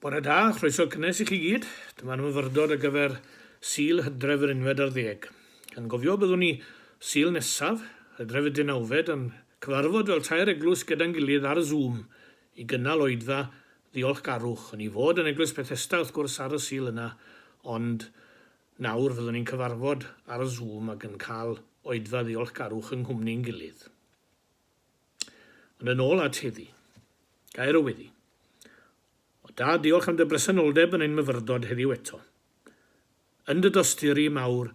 Bore da, chroeso cynnes I chi gyd. Dyma'n myfyrdod ar gyfer Sul Hydref yr 11. Gan gofio byddwn ni Sul nesaf, Hydref y 19, yn cyfarfod fel tair eglwys gyda'n gilydd ar y Zoom I gynnal oedfa ddiolchgarwch. Yn I fod yn eglwys Bethesda wrth gwrs ar y Sul yna, ond nawr fyddwn ni'n cyfarfod ar y Zoom ac yn cael oedfa ddiolchgarwch yng nghwmni'n gilydd. Ond yn ôl at heddi, gair o weddi. O da, diolch am dy bresenoldeb yn ein myfyrdod heddiw eto. Yn dy dosturi mawr,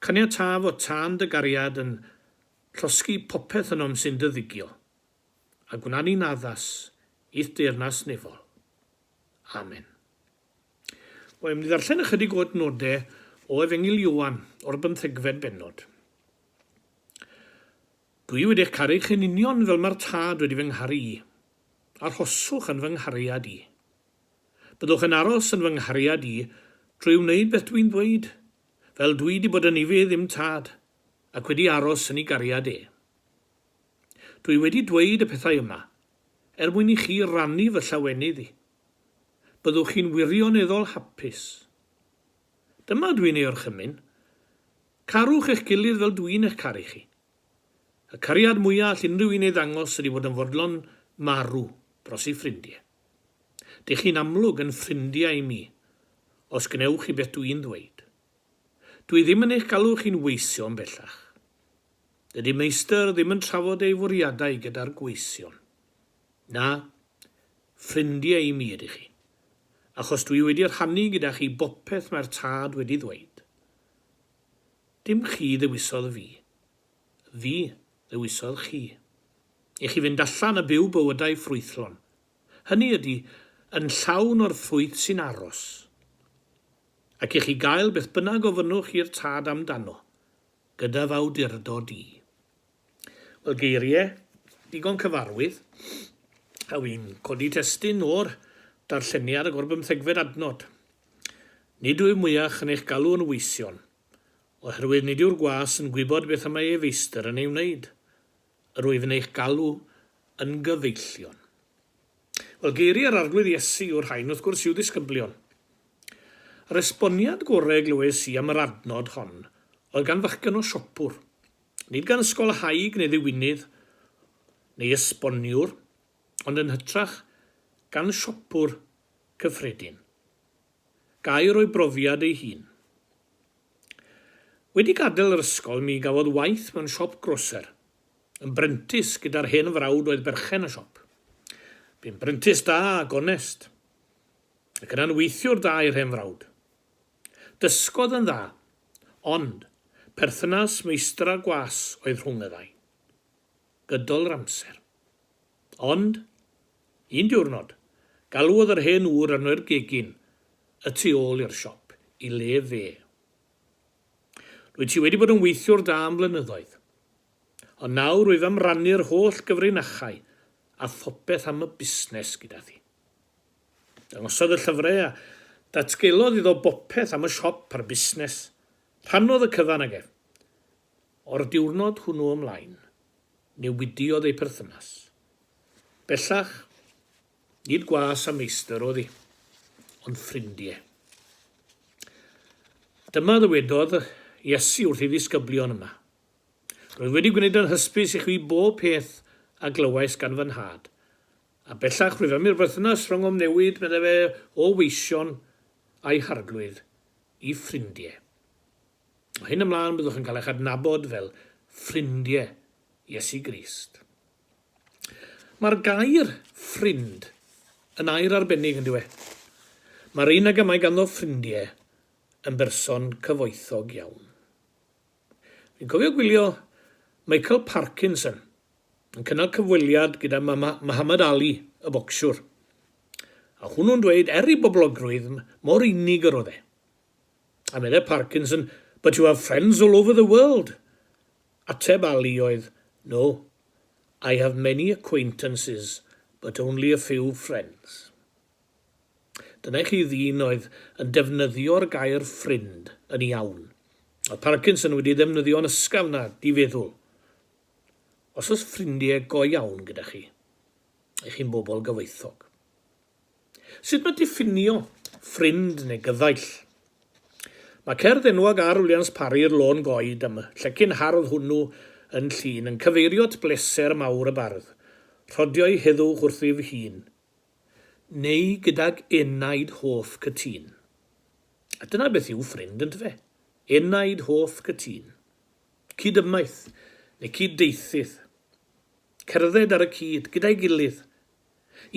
caniataf o tân dy gariad yn llosgu popeth ynom sy'n dyddigio, a gwna ni'n addas i'th deyrnas nefol. Amen. Wel, mynd I ddarllen ychydig o adnodau o Efengil Ioan o'r 15fed bennod. Dwi wedi'ch caru chi'n union fel mae'r tad wedi fy ngharu I, arhoswch yn fy nghariad I. Byddwch yn aros yn fy nghariad I drwy wneud beth dwi'n dweud, fel dwi wedi bod yn I fe ddim tad, ac wedi aros yn I gariad e. Dwi wedi dweud y pethau yma, mwyn I chi rannu fy llawenydd I. Byddwch chi'n wirioneddol hapus. Dyma dwi'n ei orchymyn. Carwch eich gilydd fel dwi'n eich caru chi. Y cariad mwyaf all unrhyw un ei ddangos ydy bod yn fodlon marw dros ei ffrindiau. Dych chi'n amlwg yn ffrindiau I mi, os gnewch I beth dwi'n dweud. Dwi ddim yn eich galw chi'n weisio yn bellach. Dydy meistr ddim yn trafod ei fwriadau gyda'r gweision. Na, ffrindiau I mi ydych chi, achos dwi wedi rhannu gyda chi bopeth mae'r tad wedi ddweud. Dim chi ddewisodd fi ddewisodd chi. I chi fynd allan a byw bywydau ffrwythlon. Hynny ydy, yn llawn o'r ffrwyth sy'n aros. Ac I chi gael beth bynnag ofynnwch i'r tad amdano, gyda fawdurdod I. Wel, geiriau, digon cyfarwydd, a wy'n codi testyn o'r darlleniad ac o'r 15fed adnod. Nid yw'r mwyach yn eich galw yn weision, oherwydd nid yw'r gwas yn gwybod beth am ei feistr yn ei wneud. Yr wyf yn eich galw yn gyfeillion. Wel, geiriau'r arglwydd Iesu o'r rhain wrth gwrs yw ddisgyblion. Yr esboniad gorau glywes I am yr adnod hon oedd gan fachgen o siopwr, nid gan ysgol haig neu ddiwynydd, neu esboniwr, ond yn hytrach gan siopwr cyffredin. Gair o'i brofiad ei hun. Wedi gadael yr ysgol, mi gafodd waith mewn siop groser, yn brentis gyda'r hen frawd oedd berchen y siop. Bu'n brentis da ac onest, ac yna'n weithiwr da i'r hen frawd. Dysgodd yn dda, ond perthynas meistra gwas oedd rhwng y ddau. Gydol yr amser. Ond, un diwrnod, galwodd yr hen ŵr arno'r gegin y tu ôl i'r siop, I le fe. Rwy ti wedi bod yn weithiwr da am blynyddoedd, ond nawr rwyf am rannu'r holl gyfrinachau a phopeth am y busnes gyda thi. Dangosodd y llyfrau a datgelodd iddo bopeth am y siop a'r busnes. Rhannodd y cyfan ag ef. O'r diwrnod hwnnw ymlaen, newidiodd ei perthynas. Bellach, nid gwas a meistr oedd hi, ond ffrindiau. Dyma ddywedodd Iesu wrth I ddisgyblion yma. Rwyf wedi gwneud yn hysbys I chi bob peth a glywais gan fy nhad. A bellach rwyf am i'r berthynas rhwng o'm newid meddai fe o weision a'i harglwydd I ffrindiau. O hyn ymlaen byddwch yn cael eich adnabod fel ffrindiau Iesu Grist. Mae'r gair ffrind yn air arbennig yn diwe. Mae'r un ag yma ganddo ffrindiau yn berson cyfoethog iawn. Fi'n cofio gwylio Michael Parkinson yn cynnal cyfweliad gyda Muhammad Ali, y bocsiwr. A hwnnw'n dweud, I boblogrwydd mor unig yr oedd e. A meddai Parkinson, but you have friends all over the world. Ateb Ali oedd, no, I have many acquaintances, but only a few friends. Dyna chi ddyn oedd yn defnyddio'r gair ffrind yn iawn. Oedd Parkinson wedi defnyddio'n ysgafn na difeddwl. Os oes ffrindiau go iawn gyda chi, eich chi'n bobl gyfoethog. Sut mae diffinio ffrind neu gyddaill? Mae cerdd enwog ar Williams Parry'r Lôn Goed am y llecyn hardd hwnnw yn llun yn cyfeirio at bleser mawr y bardd, rhodio'i heddwch wrth ei hun, neu gydag enaid hoff cytun. A dyna beth yw ffrind yn fe, enaid hoff cytun. Cydymaeth neu cyddeithydd. Cerdded ar y cyd gyda'i gilydd.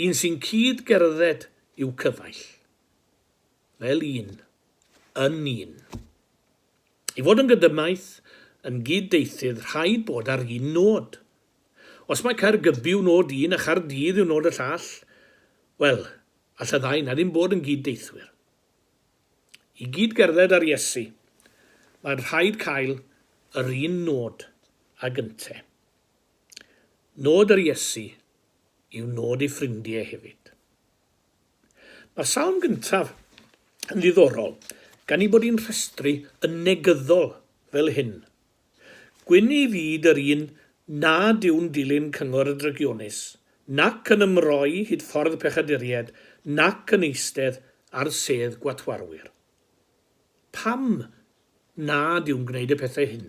Un sy'n cyd gerdded yw cyfaill. Fel un, yn un. I fod yn gydymaeth, yn gyddeithydd, rhaid bod ar un nod. Os mae Caergybi yw nod un a Chaerdydd yw nod y llall, wel, all y ddau na ddim bod yn gyddeithwyr. I gyd gerdded ar Iesu, mae'n rhaid cael yr un nod a gyntaf. Nod ar Iesu yw nod ei ffrindiau hefyd. Mae'r salm gyntaf yn ddiddorol gan ei bod hi'n rhestru yn negyddol fel hyn. Gwyn ei fyd yr un nad yw'n dilyn cyngor y drygionus, nac yn ymroi hyd ffordd pechaduried, nac yn eistedd ar sedd gwatwarwyr. Pam nad yw'n gwneud y pethau hyn?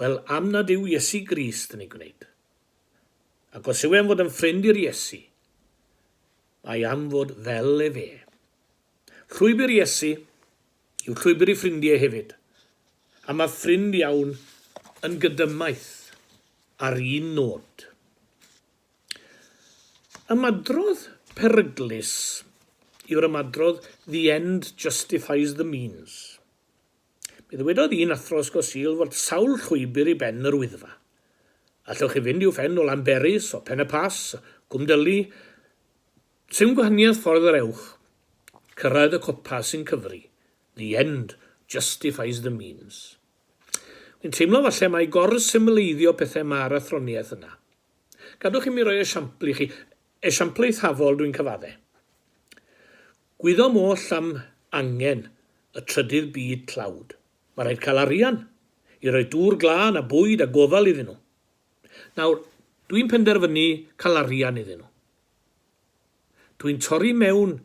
Wel, am nad yw Iesu Grist yn ei gwneud. Ac os yw e'n fod yn ffrind i'r Iesu, mae am fod fel e fe. Llwybr Iesu yw llwybr ei ffrindiau hefyd, a mae ffrind iawn yn gydymaeth ar un nod. Ymadrodd peryglus yw'r ymadrodd the end justifies the means. Mi ddywedodd un athro Ysgol Sul fod sawl llwybr i ben yr Wyddfa. Allwch chi fynd i'w ffen o Lanberis, o Pen y Pas, Gwmdylu. Sym gwahaniaeth ffordd yr ewch. Cyrraedd y copa sy'n cyfri. The end justifies the means. Wy'n teimlo falle mae gorsymleiddio pethau mae'r athroniaeth yna. Gadwch chi mi roi esiampl i chi, esiampl eithafol dwi'n cyfadde. Gwyddo moll am angen y trydydd byd tlawd. Mae rhaid cael arian i roi dŵr glân a bwyd a gofal iddyn nhw. Nawr, dwi'n penderfynu cael arian iddyn nhw. Dwi'n torri mewn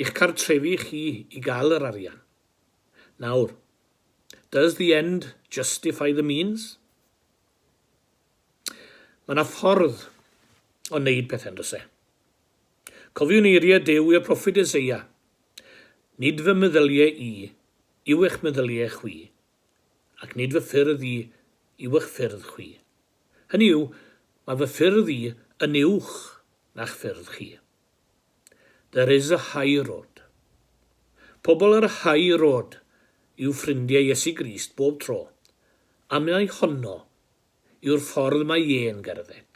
i'ch cartrefi chi i gael yr arian. Nawr, does the end justify the means? Mae yna ffordd o wneud pethau yn dysau. Cofiwn eiriau Duw i'r proffwyd Eseia. Nid fy meddyliau i, yw eich meddyliau chwi, ac nid fy ffyrdd i, yw eich ffyrdd chwi. Hynny yw, mae fy ffyrdd i yn uwch na'ch ffyrdd chi. There is a high road. Pobl yr high road yw ffrindiau Iesu Grist bob tro, a mae honno yw'r ffordd mae ie'n gerdded.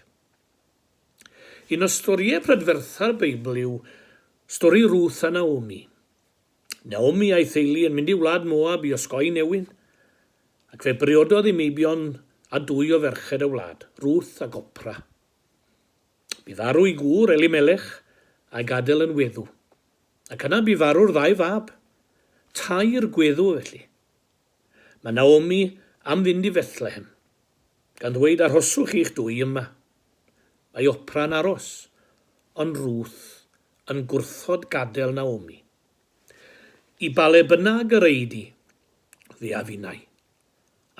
Un o storiau prydfertha'r Beibl yw stori Ruth a Naomi. Naomi a'i theulu yn mynd i wlad Moab i osgoi newyn, ac fe briododd i meibion a dwy o ferched y wlad, Ruth a Gopra. Bu farw i gŵr Elimelech a'i gadael yn weddw, ac yna bu farw'r ddau fab, tair gweddw felly. Mae Naomi am fynd i Bethlehem, gan ddweud arhoswch i'ch dwy yma. Mae Opra'n aros, ond Ruth yn gwrthod gadael Naomi. I bale bynnag yr eidi, fe a finnau,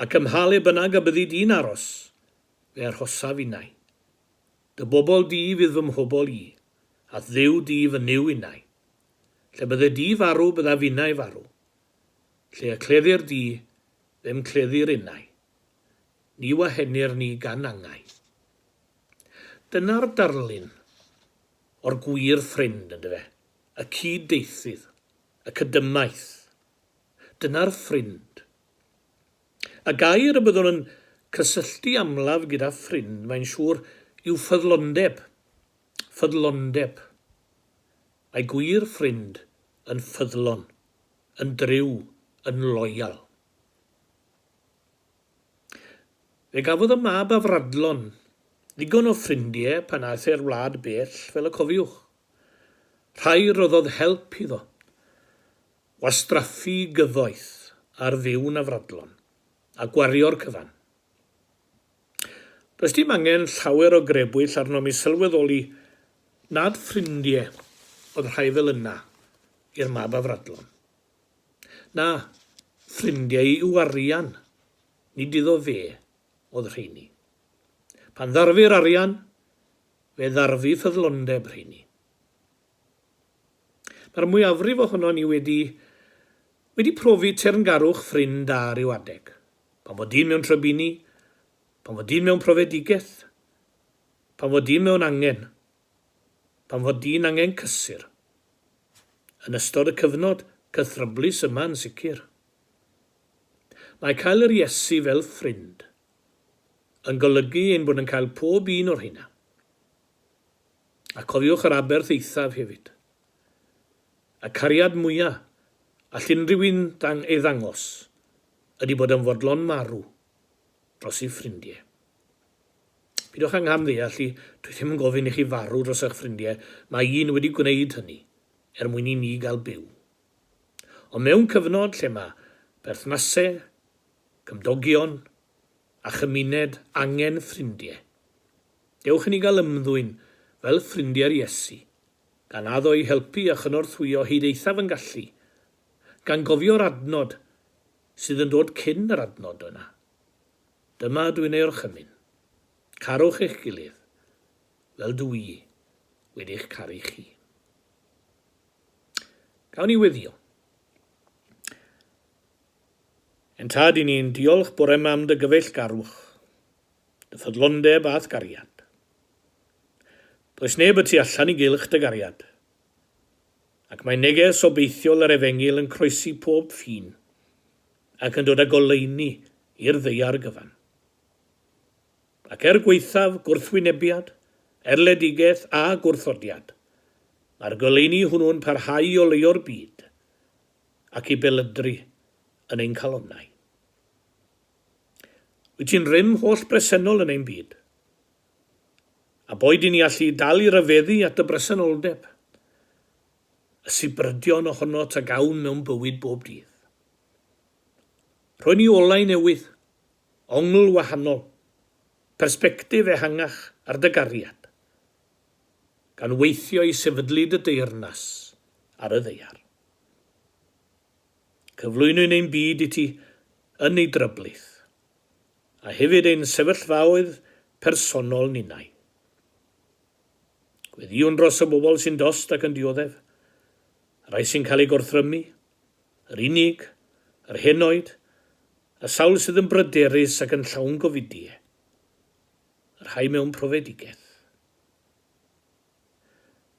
ac ymhale bynnag a byddi di'n aros, fe arhosa finnau. Dy bobl di fydd fy mhobl i, a ddiw di fy niw innau. Lle bydde di farw, bydda finnau farw. Lle y cleddir di, ddim cleddir innau. Ni wahenir ni gan angau. Dyna'r darlun o'r gwir ffrind ynddo fe, y cyd-deithydd, y cydymaeth. Dyna'r ffrind. Y gair y byddwn yn cysylltu amlaf gyda ffrind, mae'n siŵr yw ffyddlondeb. Ffyddlondeb. Mae gwir ffrind yn ffyddlon, yn driw, yn loyal. Fe gafodd y mab a fradlon ddigon o ffrindiau pan aeth e'r wlad bell fel y cofiwch. Rhai roddodd help iddo, wastraffu gyfoeth ar ddiwn a fradlon, a gwario'r cyfan. Does dim angen llawer o grebwyll arno mi sylweddoli nad ffrindiau oedd rhai fel yna i'r mab a fradlon. Na, ffrindiau i'w arian, nid iddo fe oedd rheini. Pan ddarfu'r arian, fe ddarfu ffyddlondeb rheini. Mae'r mwyafrif ohono ni wedi profi teyrngarwch ffrind a ryw adeg. Pan fod dyn mewn trybini, pan fod dyn mewn profedigaeth, pan fod dyn mewn angen, pan fod dyn angen cysur. Yn ystod y cyfnod cythryblus yma'n sicr. Mae cael yr Iesu fel ffrind yn golygu ein bod yn cael pob un o'r hynna. A cofiwch yr aberth eithaf hefyd. Y cariad mwyaf all unrhyw un ei ddangos ydy bod yn fodlon marw dros ei ffrindiau. Bydwch angham ddeall i, dwi ddim yn gofyn i chi farw dros eich ffrindiau, mae un wedi gwneud hynny mwyn i ni gael byw. Ond mewn cyfnod lle mae berthnasau, cymdogion a chymuned angen ffrindiau, dewch i ni gael ymddwyn fel ffrindiau'r Iesu, gan addo i helpu a chynorthwyo hyd eithaf yn gallu, gan gofio'r adnod sydd yn dod cyn yr adnod yna. Dyma dwi'n ei orchymyn. Carwch eich gilydd fel dwi wedi'ch caru chi. Gawn ni weddio. Yn tad i ni'n diolch bore yma am dy gyfeillgarwch, dy ffyddlondeb a'r gariad. Does neb y tu allan i gylch dy gariad, ac mae neges obeithiol yr efengil yn croesi pob ffin, ac yn dod â goleuni i'r ddeiar gyfan. Ac gweithaf, gwrthwynebiad, erledigaeth a gwrthodiad, mae'r goleuni hwnnw'n parhau o leio'r byd, ac i belydru yn ein calonnau. Wyt ti'n rym holl bresennol yn ein byd, a boed i ni allu dal i ryfeddu at y bresenoldeb, y sibrydion ohono ta gawn mewn bywyd bob dydd. Rhoi ni olau newydd, ongl wahanol, perspektif ehangach ar dy gariad, gan weithio i sefydlu dy deyrnas ar y ddeiar. Cyflwynwn ein byd i ti yn ei dryblyth, a hefyd ein sefyllfaoedd personol ninnau. Gweddiwn dros y bobl sy'n dost ac yn dioddef, rai sy'n cael ei gwrthrymu, yr unig, yr henoed, y sawl sydd yn bryderus ac yn llawn gofidiau, yr rhai mewn profedigaeth.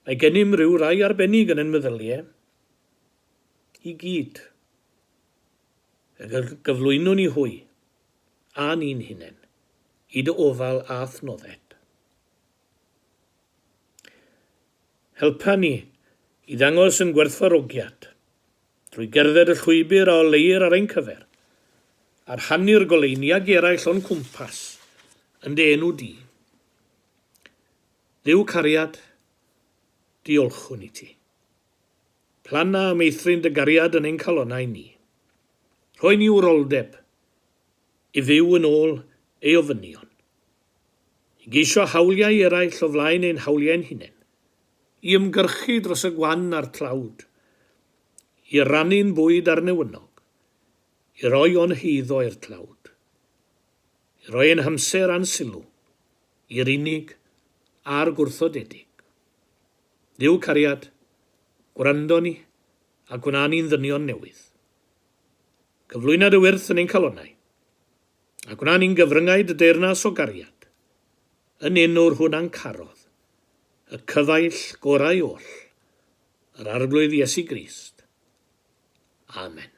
Mae gennym rhyw rai arbennig yn ein meddyliau, i gyd, y gyflwynwn ni hwy, a ni'n hunain, i dy ofal a thnodded. Helpa ni i ddangos yn gwerthfawrogiad drwy gerdded y llwybr o leir ar ein cyfer, a rhannu'r goleuni ag eraill o'n cwmpas yn dy enw di. Dduw cariad, diolchwn i ti. Plana a meithrin dy gariad yn ein calonnau ni. Rhoi ni wroldeb i fyw yn ôl ei ofynion. I geisio hawliau eraill o flaen ein hawliau'n hunain. I ymgyrchu dros y gwan a'r tlawd, i rannu'n bwyd ar newynog, i roi o'n heiddo i'r tlawd, i roi ein hamser a'n sylw, i'r unig a'r gwrthodedig. Dduw cariad, gwrando ni a gwna ni'n ddynion newydd. Cyflwyna dy wyrth yn ein calonnau, a gwna ni'n gyfryngau dy deyrnas o gariad, yn enw'r hwnna'n carodd, y cyfaill gorau oll, yr arglwydd Iesu Grist. Amen.